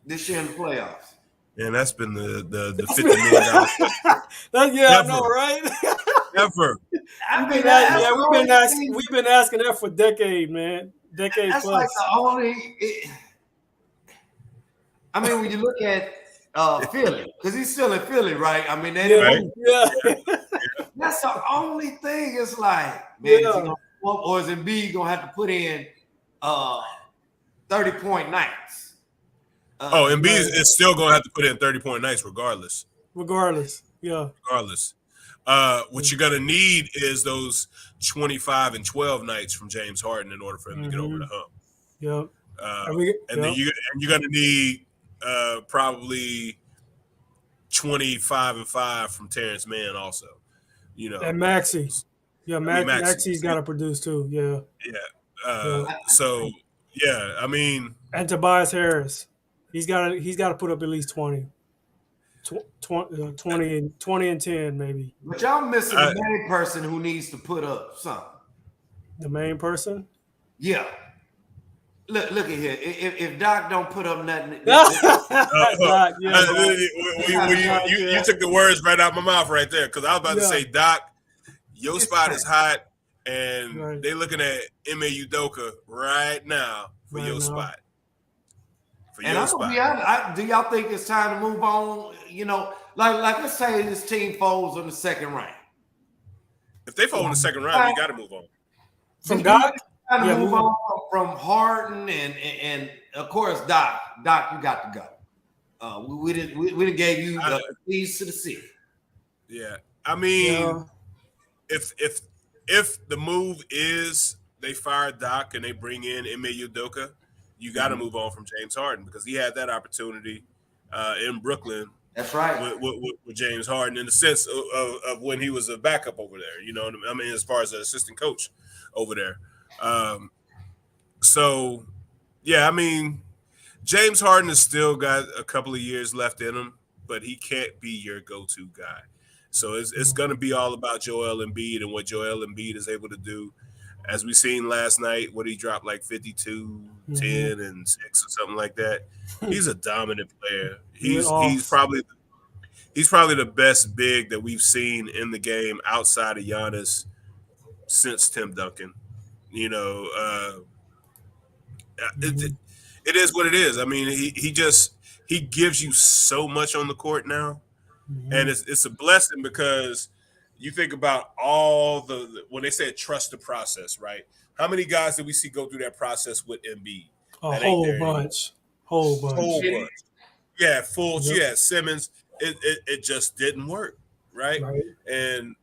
this year in the playoffs? And that's been the $50 million. I know, right? Never. We've been asking that for decades, man. Decades that's plus. Like the only. When you look at Philly, because he's still in Philly, right? I mean, that's the only thing. It's like, man, is he gonna, or is Embiid gonna have to put in 30-point nights? Embiid is still gonna have to put in 30-point nights, regardless. Yeah. Regardless. What you're gonna need is those 25 and 12 nights from James Harden in order for him to get over the hump. Yep. Then you're gonna need probably 25 and 5 from Terrence Mann also. And Maxey. Yeah, Maxey's got to produce too. Yeah. And Tobias Harris, he's got to put up at least 20. 20 and 10 maybe. But y'all missing the main person who needs to put up something. The main person? Yeah. Look at here. If Doc don't put up nothing, you took the words right out my mouth right there, because I was about to say, Doc, your spot is hot, and they're looking at Ime Udoka right now for your spot. And I'm gonna be honest, do y'all think it's time to move on? Like let's say this team folds in the second round. If they fold in the second round, you got to move on. From Doc? Move on from Harden and of course Doc. Doc, you got to go. We didn't gave you the keys to the city. Yeah, if the move is they fire Doc and they bring in Ime Udoka, you got to move on from James Harden, because he had that opportunity in Brooklyn. That's right. With James Harden, in the sense of when he was a backup over there. As far as an assistant coach over there. James Harden has still got a couple of years left in him, but he can't be your go-to guy. So it's going to be all about Joel Embiid and what Joel Embiid is able to do. As we seen last night, what he dropped like 52, 10, and 6 or something like that. He's a dominant player. He's probably the best big that we've seen in the game outside of Giannis since Tim Duncan. It is what it is. I mean, he gives you so much on the court now, and it's a blessing because you think about all when they said trust the process, right? How many guys did we see go through that process with Embiid? A That ain't whole there anymore. bunch. Whole bunch. Whole bunch. Yeah, Fultz. Yep. Yeah, Simmons. It just didn't work, right? Right. And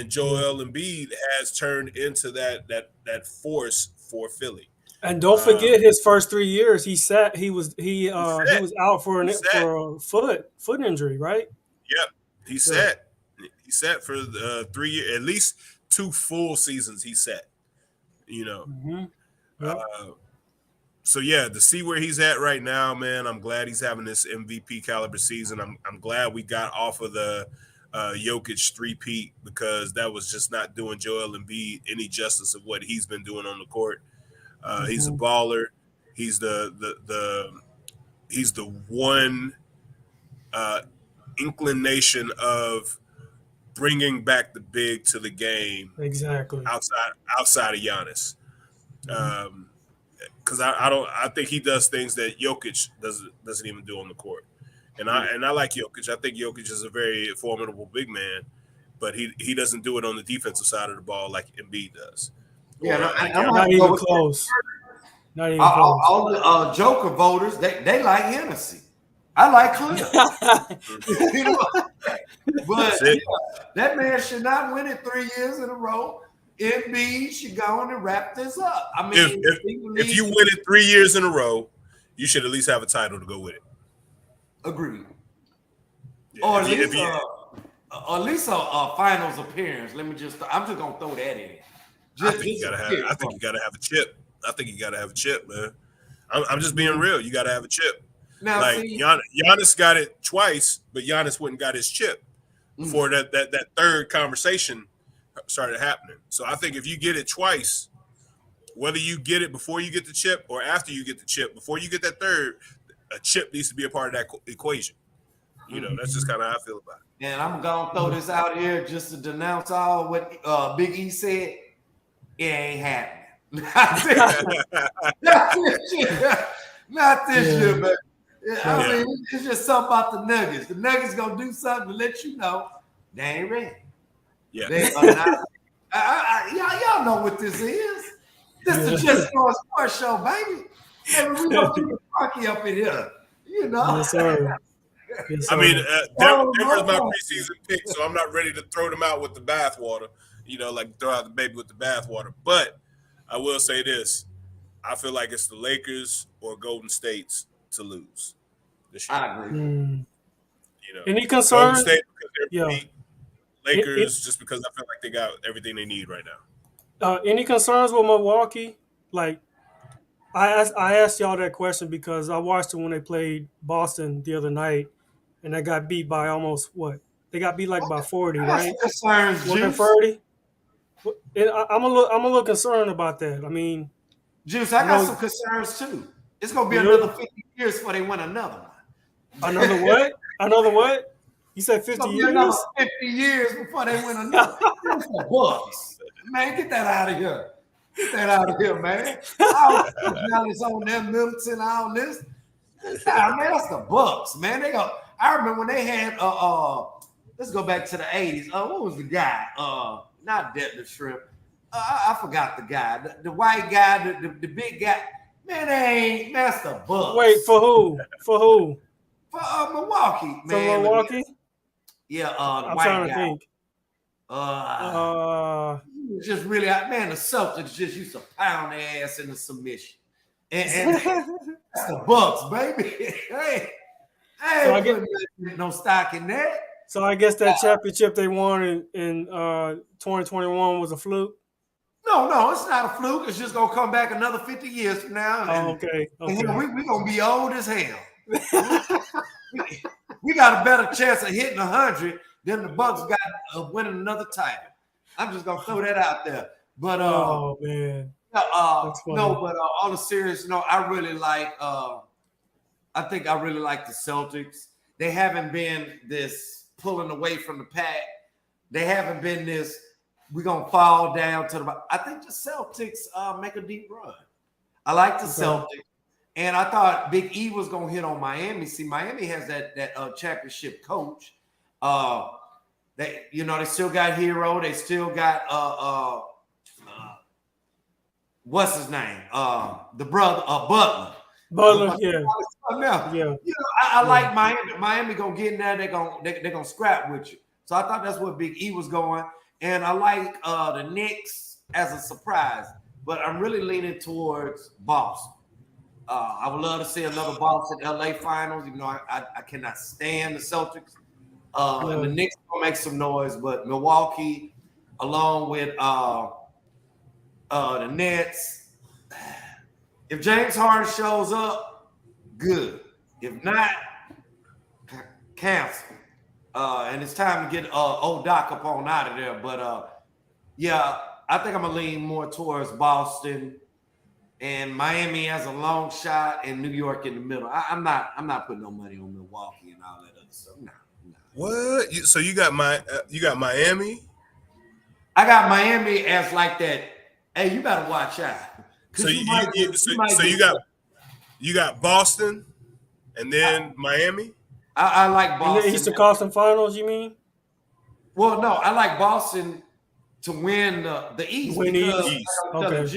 Joel Embiid has turned into that force for Philly. And don't forget his first 3 years. He was out for a foot injury, right? Yep, he sat. He sat for 3 years, at least 2 full seasons. He sat. You know. Yep. So yeah, to see where he's at right now, man, I'm glad he's having this MVP caliber season. I'm glad we got off of the Jokic three-peat because that was just not doing Joel Embiid any justice of what he's been doing on the court. He's a baller. He's he's the one inclination of bringing back the big to the game. Exactly. Outside of Giannis. Because I think he does things that Jokic doesn't even do on the court, and I like Jokic. I think Jokic is a very formidable big man, but he doesn't do it on the defensive side of the ball like Embiid does. Yeah, not even close. Not even close. All the Joker voters, they like Hennessy. I like Cliff. You know? But yeah, that man should not win it 3 years in a row. Embiid should go on and wrap this up. I mean, if you win it 3 years in a row, you should at least have a title to go with it. Agreed. Yeah, Or at least a finals appearance. I'm just gonna throw that in. I think you gotta have a chip. I think you gotta have a chip, man. I'm just being real. You gotta have a chip. Now, like Giannis got it twice, but Giannis wouldn't got his chip before that third conversation started happening. So I think if you get it twice, whether you get it before you get the chip or after you get the chip, before you get that third, a chip needs to be a part of that equation. You know, that's just kind of how I feel about it. And I'm gonna throw this out here just to denounce all what Big E said. It ain't happening. Not this year, but I mean, it's just something about the Nuggets. The Nuggets gonna do something to let you know they ain't ready. Yeah. They are not. Y'all know what this is. This is just a sports show, baby. And we gonna keep it funky up in here. You know. Yes, sir. Yes, I mean, Denver's my no. preseason pick, so I'm not ready to throw them out with the bathwater. You know, like throw out the baby with the bathwater. But I will say this: I feel like it's the Lakers or Golden State's to lose this year. I agree. Mm. You know, Any concerns? Golden State because they're beat. Lakers just because I feel like they got everything they need right now. Any concerns with Milwaukee? Like, I asked y'all that question because I watched them when they played Boston the other night, and they got beat by almost what? They got beat like by 40, right? Concerns, More than Juice. 30. And I'm a little concerned about that. I mean, Juice, I got some concerns too. It's gonna be another 50 years before they win another one. another what? Another what? You said It's 50 gonna be years? another 50 years before they win another. It's the Bucks. Man, get that out of here. Get that out of here, man. I don't Giannis on them, Middleton, all this. Nah, man, that's the Bucks, man. I remember when they had let's go back to the 80s. What was the guy? Not Detlef Shrimp. I forgot the guy. The white guy, the big guy. Man, that's the Bucks. Wait, for who? For who? For Milwaukee, For man. Milwaukee? Yeah, the I'm white trying guy. to think. Just really, man, the Celtics just used to pound their ass in the submission. And that's the Bucks, baby. Hey, So I get- no stock in that. So I guess that championship they won in 2021 was a fluke. No, it's not a fluke. It's just gonna come back another 50 years from now. And, Okay. and we're gonna be old as hell. we got a better chance of hitting 100 than the Bucks got of winning another title. I'm just gonna throw that out there. But Oh man. no, but on a serious note, I really like. I think I really like the Celtics. They haven't been this pulling away from the pack. They haven't been this. We're gonna fall down to the. I think the Celtics make a deep run. I like the Celtics. And I thought Big E was gonna hit on Miami. See, Miami has that championship coach. They they still got Hero. They still got what's his name? The brother Butler. Butler, yeah. I like Miami. Miami gonna get in there. They're gonna scrap with you. So I thought that's where Big E was going. And I like the Knicks as a surprise, but I'm really leaning towards Boston. I would love to see another Boston LA finals, even though I cannot stand the Celtics. And the Knicks will make some noise, but Milwaukee, along with the Nets, if James Harden shows up, good. If not, cancel. And it's time to get old Doc up on out of there. But yeah, I think I'm gonna lean more towards Boston and Miami as a long shot, and New York in the middle. I'm not putting no money on Milwaukee and all that other stuff. No. What? So you got Miami? I got Miami as like that. Hey, you better watch out. So you got Boston, and then Miami. I like Boston. In the Eastern Conference Finals, you mean? Well, no, I like Boston to win the East because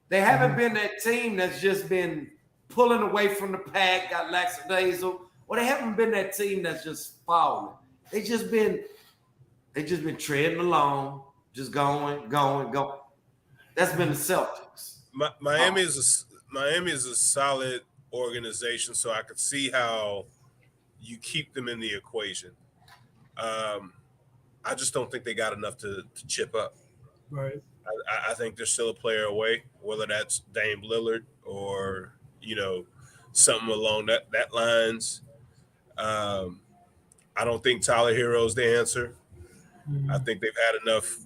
they haven't been that team that's just been pulling away from the pack, got lackadaisical. Well, they haven't been that team that's just falling. They just been treading along, just going. That's been the Celtics. Miami is a solid organization, so I could see how you keep them in the equation. I just don't think they got enough to chip up. Right. I think they're still a player away, whether that's Dame Lillard or something along that lines. I don't think Tyler Hero's the answer. Mm-hmm. I think they've had enough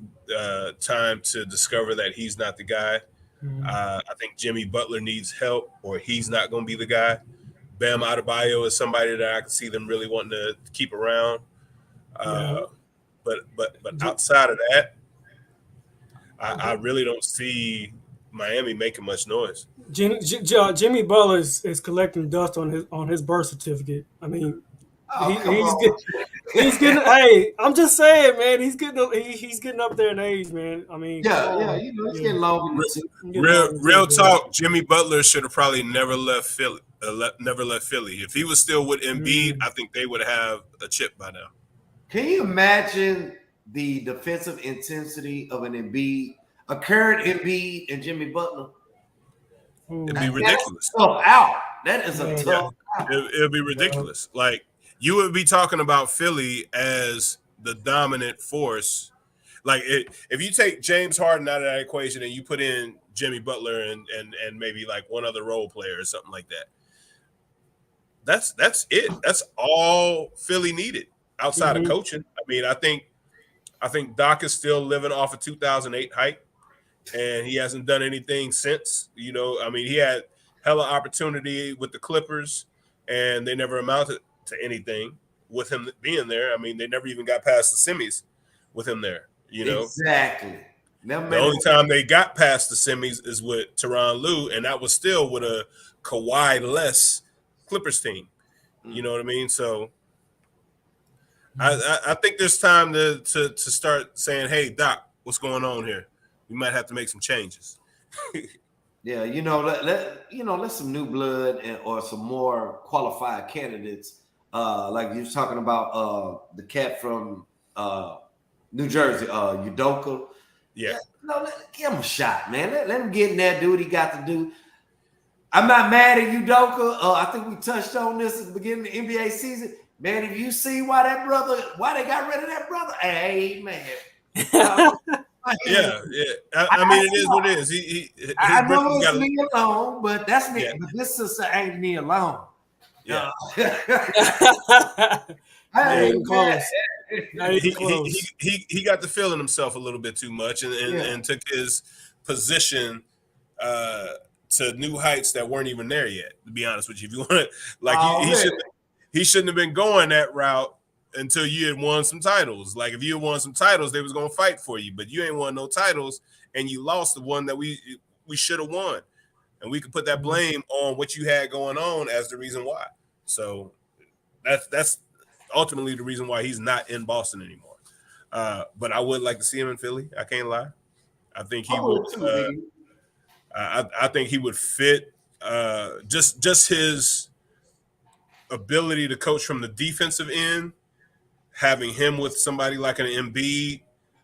time to discover that he's not the guy. Mm-hmm. I think Jimmy Butler needs help, or he's not going to be the guy. Bam Adebayo is somebody that I can see them really wanting to keep around. But outside of that, I really don't see Miami making much noise. Jimmy Butler is collecting dust on his birth certificate. I mean, he's getting. Hey, I'm just saying, man. He's getting up there in age, man. I mean, he's getting long. Real talk. Jimmy Butler should have probably never left Philly. If he was still with Embiid, I think they would have a chip by now. Can you imagine the defensive intensity of an Embiid, a current Embiid and Jimmy Butler? It'd be ridiculous. That is a tough out. It'd be ridiculous. Like, you would be talking about Philly as the dominant force. Like, if you take James Harden out of that equation and you put in Jimmy Butler and maybe like one other role player or something like that, that's it. That's all Philly needed outside of coaching. I mean, I think Doc is still living off a 2008 hype, and he hasn't done anything since. I mean, he had hella opportunity with the Clippers, and they never amounted to anything with him being there. I mean, they never even got past the semis with him there. Exactly. The only time they got past the semis is with Tyronn Lue, and that was still with a Kawhi-less Clippers team. You know what I mean? So I think there's time to start saying, hey, Doc, what's going on here? We might have to make some changes. Yeah, let some new blood or some more qualified candidates. Like you was talking about the cat from New Jersey, Udoka. Yeah. Give him a shot, man. Let him get in there, do what he got to do. I'm not mad at Udoka. I think we touched on this at the beginning of the NBA season. Man, if you see why they got rid of that brother, hey, man. Yeah. I mean, it is what it is. I know it's me alone, but that's me. Yeah. But this sister ain't me alone. Yeah. Ain't close. He got to feeling himself a little bit too much and took his position to new heights that weren't even there yet, to be honest with you. If you want to, he shouldn't have been going that route until you had won some titles. Like, if you had won some titles, they was going to fight for you, but you ain't won no titles, and you lost the one that we should have won. and we can put that blame on what you had going on as the reason why. So that's ultimately the reason why he's not in Boston anymore. But I would like to see him in Philly. I can't lie. I think he would. I think he would fit. Just his ability to coach from the defensive end, having him with somebody like an Embiid.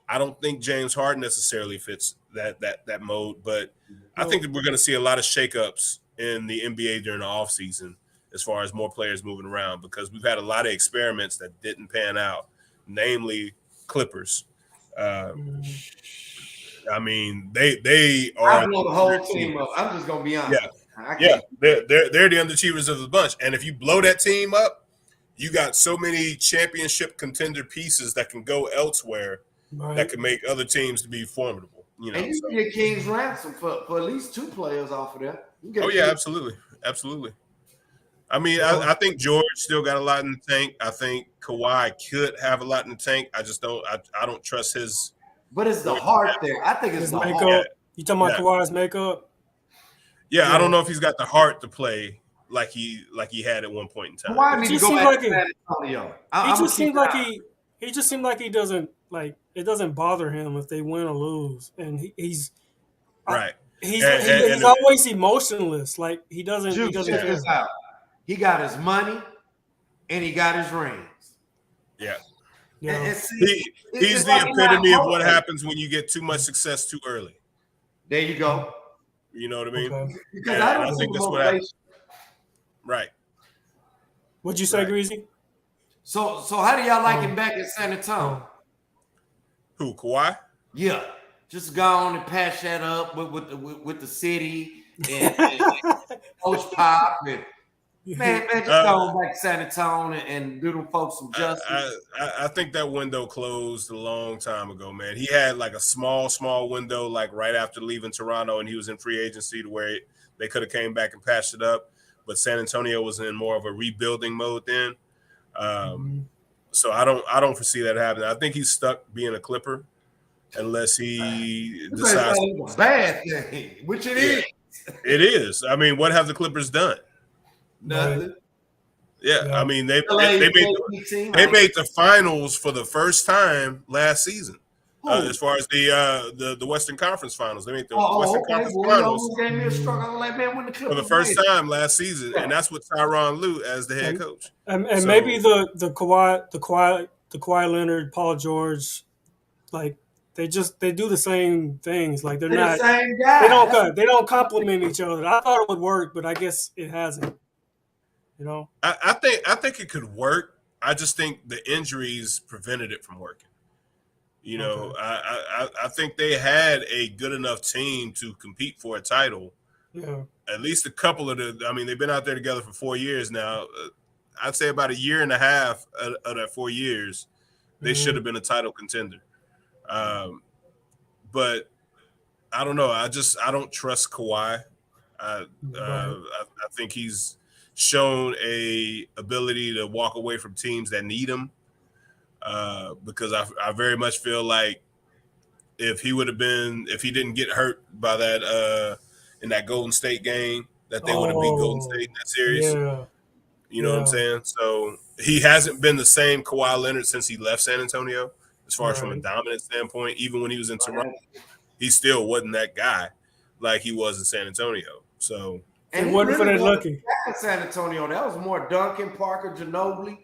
I don't think James Harden necessarily fits that mode, but I think that we're going to see a lot of shakeups in the NBA during the offseason as far as more players moving around, because we've had a lot of experiments that didn't pan out, namely Clippers. I mean, they are. I blow the whole team up. I'm just gonna be honest. Yeah, they're the underachievers of the bunch, and if you blow that team up, you got so many championship contender pieces that can go elsewhere that can make other teams to be formidable. You know, and you can get King's ransom for at least 2 players off of that. Oh yeah, absolutely. I mean, I think George still got a lot in the tank. I think Kawhi could have a lot in the tank. I just don't. I don't trust his. But it's the heart there. I think it's the makeup. heart. You talking about Kawhi's makeup? Yeah, I don't know if he's got the heart to play like he had at one point in time. Kawhi needs to go back to San Antonio. He just seemed like he doesn't like it. Doesn't bother him if they win or lose, and he's right. He's always emotionless. Like he doesn't. Juice, check this out. He got his money, and he got his rings. Yeah. And see, he's the epitome of what happens when you get too much success too early. There you go. You know what I mean? Okay. Because I think that's what happens. Right. What'd you say, Greasy? So how do y'all like him back in San Antonio? Who, Kawhi? Yeah. Just go on and patch that up with the city and Coach Pop and man, just go on back to San Antonio and do them folks some justice. I think that window closed a long time ago, man. He had like a small window, like right after leaving Toronto, and he was in free agency to where they could have came back and patched it up. But San Antonio was in more of a rebuilding mode then. So I don't foresee that happening. I think he's stuck being a Clipper unless he decides it's a bad thing, which it is. It is. I mean, what have the Clippers done? Nothing. Yeah, I mean they made the finals for the first time last season. As far as the Western Conference Finals, they made the Western Conference Finals for the first time last season, and that's with Tyronn Lue as the head coach. And maybe the Kawhi Leonard, Paul George, like they do the same things. Like they're not the same guy. They don't complement each other. I thought it would work, but I guess it hasn't. You know, I think it could work. I just think the injuries prevented it from working. You know, I think they had a good enough team to compete for a title. Yeah. At least a couple of they've been out there together for 4 years now. I'd say about a year and a half of that 4 years, they should have been a title contender. But I don't know. I don't trust Kawhi. I think he's shown a ability to walk away from teams that need him. Because I very much feel like if he didn't get hurt by that in that Golden State game, that they would have beat Golden State in that series. Yeah. You know what I'm saying? So he hasn't been the same Kawhi Leonard since he left San Antonio, as far as from a dominant standpoint. Even when he was in Toronto, he still wasn't that guy like he was in San Antonio. So and he wasn't for that lucky. In San Antonio, that was more Duncan, Parker, Ginobili.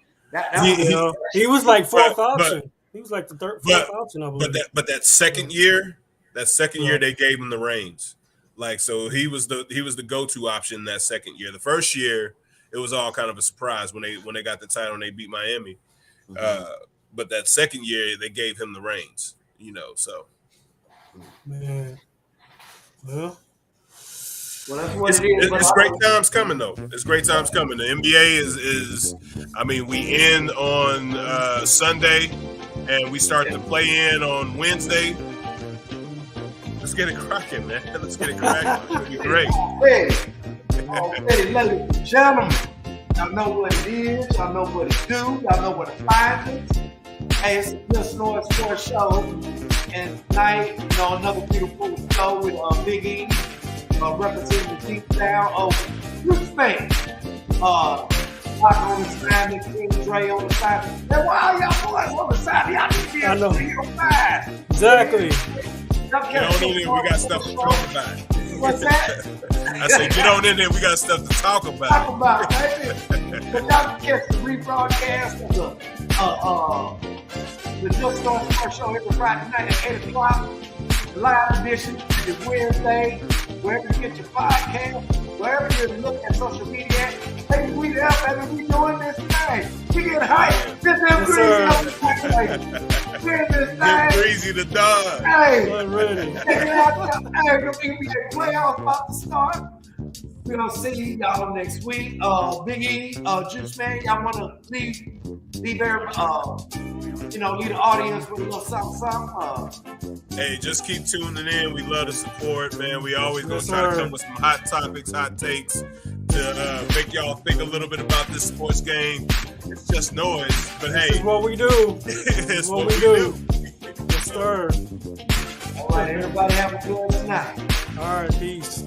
He was like fourth option. He was like the fourth option, I believe. But that second year, they gave him the reins. Like, so he was the go-to option that second year. The first year, it was all kind of a surprise when they got the title and they beat Miami. But that second year, they gave him the reins. You know, so man, well, that's what it is. It's great times coming, though. It's great times coming. The NBA is I mean, we end on Sunday, and we start to play in on Wednesday. Let's get it cracking, man. Let's get it cracking. It'll be great. Already, ladies and gentlemen, y'all know what it is. Y'all know what it do. Y'all know what to find it. Hey, it's the Just Noise Sports Show. And tonight, another beautiful show with Big E. representing the deep down of Bruce Banks. Rock on the side, and King Dre on the side. And why y'all boys on the side? Y'all need to be I know. 305. Exactly. Get on in there, we got stuff to talk about. What's that? I said, get on in there, we got stuff to talk Talk about. about, baby. But y'all can catch the rebroadcast of the Just Stone Sports Show every Friday night at 8 o'clock. The live edition is Wednesday. Wherever you get your podcast, wherever you look at social media, baby, we out, baby. We doing this thing. We get hype. This is Breezy on the thing. We're in this Get thing. Breezy the dog. Hey, We're ready. check it out. Hey, we're gonna be the playoffs about to start. We're gonna see y'all next week. Big E, Juice Man, y'all wanna leave their lead the audience with a little something. Hey, just keep tuning in. We love the support, man. We always gonna Yes, try to sir. come with some hot topics, hot takes to make y'all think a little bit about this sports game. It's just noise, but This is hey, what we do. it's What we do. Yes, sir. All right, everybody have a good night. All right, peace.